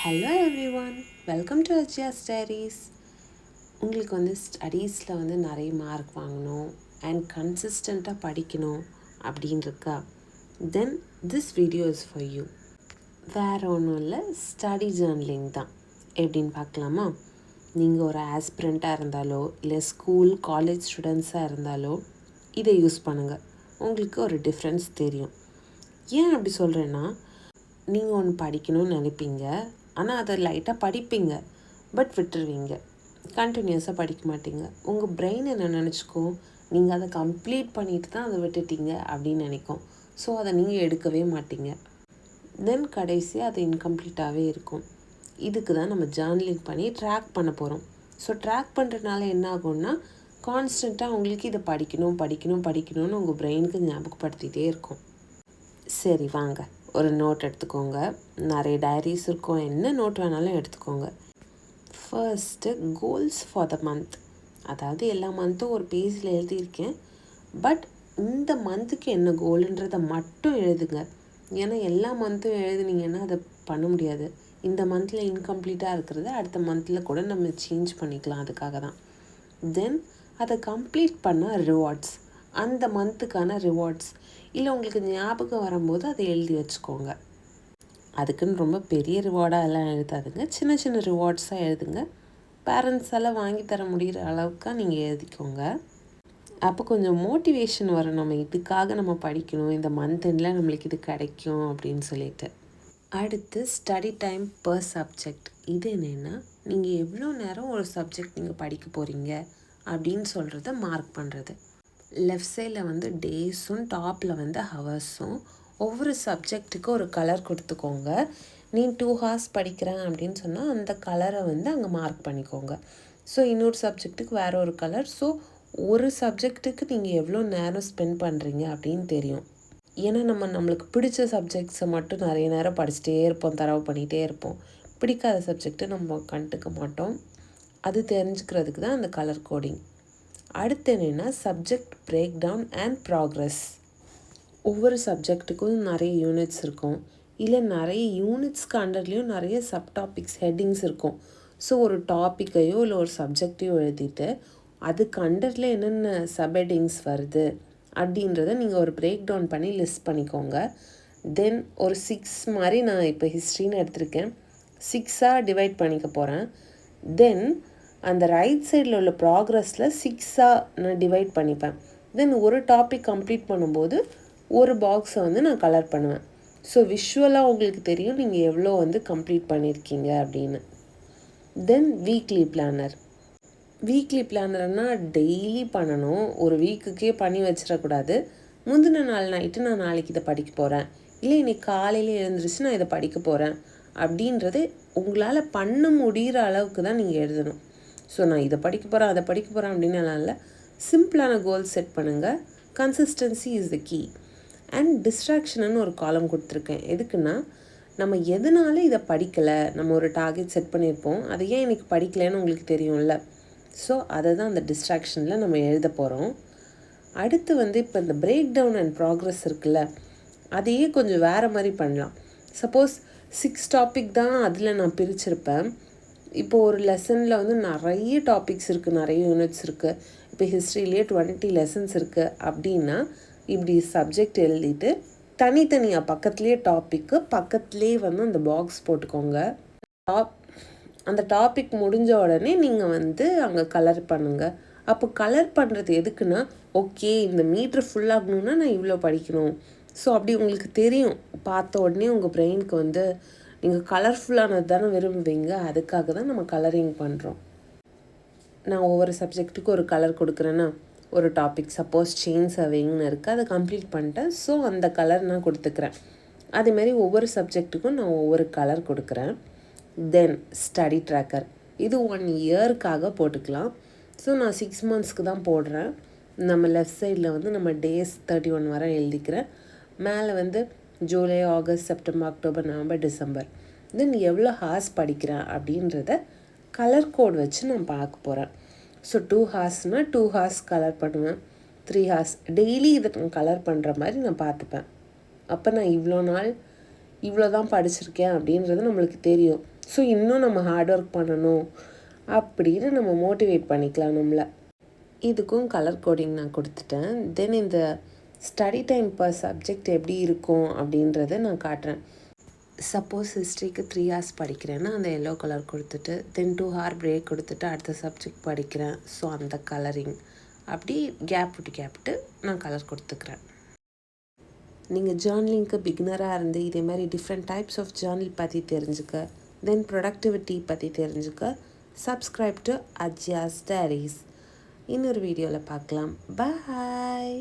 Hello everyone, welcome to Ajya studies. உங்களுக்கு ஸ்டடீஸில் நிறைய மார்க் வாங்கணும் அண்ட் கன்சிஸ்டண்ட்டாக படிக்கணும் அப்படின்னு இருக்கா? Then this video is for you. வேறு ஒன்றும் இல்லை, ஸ்டடி ஜேர்னலிங் தான். எப்படின்னு பார்க்கலாமா? நீங்கள் ஒரு ஆஸ்பிரண்ட்டாக இருந்தாலோ இல்லை ஸ்கூல் காலேஜ் ஸ்டூடெண்ட்ஸாக இருந்தாலோ இதை யூஸ் பண்ணுங்கள். உங்களுக்கு ஒரு டிஃப்ரென்ஸ் தெரியும். ஏன் அப்படி சொல்கிறேன்னா, நீங்கள் ஒன்று படிக்கணும்னு நினைப்பீங்க, ஆனால் அதை லைட்டாக படிப்பீங்க, பட் விட்டுருவீங்க. கண்டினியூஸாக படிக்க மாட்டீங்க. உங்கள் பிரெயின் என்ன நினச்சிக்கோ, நீங்கள் அதை கம்ப்ளீட் பண்ணிட்டு தான் அதை விட்டுட்டீங்க அப்படின்னு நினைக்கும். ஸோ அதை நீங்கள் எடுக்கவே மாட்டீங்க. தென் கடைசியாக அது இன்கம்ப்ளீட்டாகவே இருக்கும். இதுக்கு தான் நம்ம ஜேர்னலிங் பண்ணி ட்ராக் பண்ண போகிறோம். ஸோ ட்ராக் பண்ணுறதுனால என்ன ஆகும்னா, கான்ஸ்டண்ட்டாக உங்களுக்கு இதை படிக்கணும்னு உங்கள் பிரெயினுக்கு ஞாபகப்படுத்திகிட்டே இருக்கும். சரி வாங்க, ஒரு நோட் எடுத்துக்கோங்க. நிறைய டைரிஸ் இருக்கும், என்ன நோட் வேணாலும் எடுத்துக்கோங்க. First goals for the month. அதாவது எல்லா மந்த்தும் ஒரு பேஜில் எழுதியிருக்கேன், பட் இந்த மந்த்துக்கு என்ன கோலுன்றதை மட்டும் எழுதுங்க. ஏன்னா எல்லா மந்த்தும் எழுதுனீங்கன்னா அதை பண்ண முடியாது. இந்த மந்தில் இன்கம்ப்ளீட்டாக இருக்கிறத அடுத்த மந்தில் கூட நம்ம சேஞ்ச் பண்ணிக்கலாம். அதுக்காக தான். தென் அதை கம்ப்ளீட் பண்ண ரிவார்ட்ஸ், அந்த மந்த்துக்கான ரிவார்ட்ஸ் இல்லை உங்களுக்கு ஞாபகம் வரும்போது அதை எழுதி வச்சுக்கோங்க. அதுக்குன்னு ரொம்ப பெரிய ரிவார்டாக எல்லாம் எழுதாதுங்க, சின்ன சின்ன ரிவார்ட்ஸாக எழுதுங்க. பேரண்ட்ஸால் வாங்கி தர முடிகிற அளவுக்காக நீங்கள் எழுதிக்கோங்க. அப்போ கொஞ்சம் மோட்டிவேஷன் வரும், நம்ம இதுக்காக நம்ம படிக்கணும், இந்த மந்த் எண்டில் நம்மளுக்கு இது கிடைக்கும் அப்படின்னு சொல்லிட்டு. அடுத்து ஸ்டடி டைம் பர் சப்ஜெக்ட். இது என்னென்னா, நீங்கள் எவ்வளோ நேரம் ஒரு சப்ஜெக்ட் நீங்கள் படிக்க போகிறீங்க அப்படின்னு சொல்கிறத மார்க் பண்ணுறது. லெஃப்ட் சைடில் டேஸும் டாப்பில் ஹவர்ஸும். ஒவ்வொரு சப்ஜெக்ட்டுக்கு ஒரு கலர் கொடுத்துக்கோங்க. நீ 2 hours படிக்கிறேன் அப்படின்னு சொன்னால் அந்த கலரை அங்கே மார்க் பண்ணிக்கோங்க. ஸோ இன்னொரு சப்ஜெக்ட்டுக்கு வேறு ஒரு கலர். ஸோ ஒரு சப்ஜெக்ட்டுக்கு நீங்கள் எவ்வளோ நேரம் ஸ்பெண்ட் பண்ணுறீங்க அப்படின்னு தெரியும். ஏன்னா நம்மளுக்கு பிடிச்ச சப்ஜெக்ட்ஸை மட்டும் நிறைய நேரம் படிச்சுட்டே இருப்போம், தரவு பண்ணிகிட்டே இருப்போம். பிடிக்காத சப்ஜெக்டை நம்ம கண்டுக்க மாட்டோம். அது தெரிஞ்சுக்கிறதுக்கு தான் அந்த கலர் கோடிங். அடுத்து என்னென்னா, subject break down and progress. ஒவ்வொரு சப்ஜெக்ட்டுக்கும் நிறைய யூனிட்ஸ் இருக்கும், இல்லை நிறைய யூனிட்ஸ்க்கு அண்டர்லேயும் நிறைய சப்டாபிக்ஸ் ஹெட்டிங்ஸ் இருக்கும். ஸோ ஒரு டாப்பிக்கையோ இல்லை ஒரு சப்ஜெக்டையோ எழுதிட்டு அதுக்கு அண்டரில் என்னென்ன சப்ஹெட்டிங்ஸ் வருது அப்படின்றத நீங்கள் ஒரு பிரேக் டவுன் பண்ணி லிஸ்ட் பண்ணிக்கோங்க. தென் ஒரு 6 மாதிரி, நான் இப்போ ஹிஸ்ட்ரின்னு எடுத்திருக்கேன், 6ஆக டிவைட் பண்ணிக்க போகிறேன். தென் அந்த ரைட் சைடில் உள்ள ப்ராக்ரஸில் 6ஆக நான் டிவைட் பண்ணிப்பேன். தென் ஒரு டாபிக் கம்ப்ளீட் பண்ணும்போது ஒரு பாக்ஸை நான் கலர் பண்ணுவேன். ஸோ விஷுவலாக உங்களுக்கு தெரியும் நீங்கள் எவ்வளோ கம்ப்ளீட் பண்ணியிருக்கீங்க அப்படின்னு. தென் வீக்லி பிளானர். வீக்லி பிளானர்னால் டெய்லி பண்ணணும், ஒரு வீக்குக்கே பண்ணி வச்சிடக்கூடாது. முந்தின நாள் நைட்டு நான் நாளைக்கு இதை படிக்க போகிறேன், இல்லை இன்னைக்கு காலையில் எழுந்திரிச்சு நான் இதை படிக்க போகிறேன் அப்படின்றது உங்களால் பண்ண முடிகிற அளவுக்கு தான் நீங்கள் எழுதணும். ஸோ நான் இதை படிக்க போகிறேன் அதை படிக்க போகிறேன் அப்படின்னு இல்லை, சிம்பிளான கோல் செட் பண்ணுங்கள். Consistency is the key. And டிஸ்ட்ராக்ஷன்னு ஒரு காலம் கொடுத்துருக்கேன். எதுக்குன்னா, நம்ம எதனால இதை படிக்கலை, நம்ம ஒரு டார்கெட் செட் பண்ணியிருப்போம், அதை ஏன் இன்றைக்கி படிக்கலைன்னு உங்களுக்கு தெரியும்ல. ஸோ அதை தான் அந்த டிஸ்ட்ராக்ஷனில் நம்ம எழுத போகிறோம். அடுத்து இப்போ இந்த பிரேக் டவுன் அண்ட் ப்ராக்ரஸ் இருக்குல்ல, அதையே கொஞ்சம் வேறு மாதிரி பண்ணலாம். சப்போஸ் 6 டாபிக் தான் அதில் நான் பிரிச்சிருப்பேன். இப்போது ஒரு லெசனில் நிறைய டாபிக்ஸ் இருக்குது, நிறைய யூனிட்ஸ் இருக்குது. இப்போ ஹிஸ்ட்ரியிலே 20 லெசன்ஸ் இருக்குது அப்படின்னா, இப்படி சப்ஜெக்ட் எழுதிட்டு தனித்தனியாக பக்கத்துலேயே டாப்பிக்கு பக்கத்துலேயே அந்த பாக்ஸ் போட்டுக்கோங்க. அந்த டாபிக் முடிஞ்ச உடனே நீங்கள் அங்கே கலர் பண்ணுங்கள். அப்போ கலர் பண்ணுறது எதுக்குன்னா, ஓகே இந்த மீட்ரு ஃபுல்லாகணுன்னா நான் இவ்வளோ படிக்கணும். ஸோ அப்படி உங்களுக்கு தெரியும், பார்த்த உடனே உங்கள் பிரெயினுக்கு நீங்கள் கலர்ஃபுல்லானது தானே விரும்புவீங்க. அதுக்காக தான் நம்ம கலரிங் பண்ணுறோம். நான் ஒவ்வொரு சப்ஜெக்ட்டுக்கும் ஒரு கலர் கொடுக்குறேன்னா, ஒரு டாபிக் சப்போஸ் செயின் சர்வேயிங்னு இருக்குது, அதை கம்ப்ளீட் பண்ணிட்டேன். ஸோ அந்த கலர் நான் கொடுத்துக்கிறேன். அதேமாதிரி ஒவ்வொரு சப்ஜெக்ட்டுக்கும் நான் ஒவ்வொரு கலர் கொடுக்குறேன். தென் ஸ்டடி ட்ராக்கர், இது 1 இயர்க்காக போட்டுக்கலாம். ஸோ நான் 6 monthsக்கு தான் போடுறேன். நம்ம லெஃப்ட் சைடில் நம்ம டேஸ் 31 வரை எழுதிக்கிறேன். மேலே July, August, September, October, November, December. Then எவ்வளோ ஹார்ஸ் படிக்கிறேன் அப்படின்றத கலர் கோட் வச்சு நான் பார்க்க போகிறேன். ஸோ 2 hours 2 hours கலர் பண்ணுவேன். 3 hours டெய்லி இதை நான் கலர் பண்ணுற மாதிரி நான் பார்த்துப்பேன். அப்போ நான் இவ்வளோ நாள் இவ்வளோ தான் படிச்சிருக்கேன் அப்படின்றது நம்மளுக்கு தெரியும். ஸோ இன்னும் நம்ம ஹார்ட் ஒர்க் பண்ணணும் அப்படின்னு நம்ம மோட்டிவேட் பண்ணிக்கலாம் நம்மளை. இதுக்கும் கலர் கோடிங் நான் கொடுத்துட்டேன். தென் இந்த ஸ்டடி டைம் பர் சப்ஜெக்ட் எப்படி இருக்கும் அப்படின்றத நான் காட்டுறேன். சப்போஸ் ஹிஸ்ட்ரிக்கு 3 hours படிக்கிறேன்னா அந்த எல்லோ கலர் கொடுத்துட்டு தென் 2 hour பிரேக் கொடுத்துட்டு அடுத்த சப்ஜெக்ட் படிக்கிறேன். ஸோ அந்த கலரிங் அப்படி கேப் விட்டு நான் கலர் கொடுத்துக்கிறேன். நீங்கள் ஜேர்னலிங்க்கு பிகினராக இருந்து இதே மாதிரி டிஃப்ரெண்ட் டைப்ஸ் ஆஃப் ஜேர்னல் பற்றி தெரிஞ்சுக்க, தென் ப்ரொடக்டிவிட்டி பற்றி தெரிஞ்சுக்க சப்ஸ்கிரைப் டு அஜ்யாஸ் டைரிஸ். இன்னொரு வீடியோவில் பார்க்கலாம். பாய்.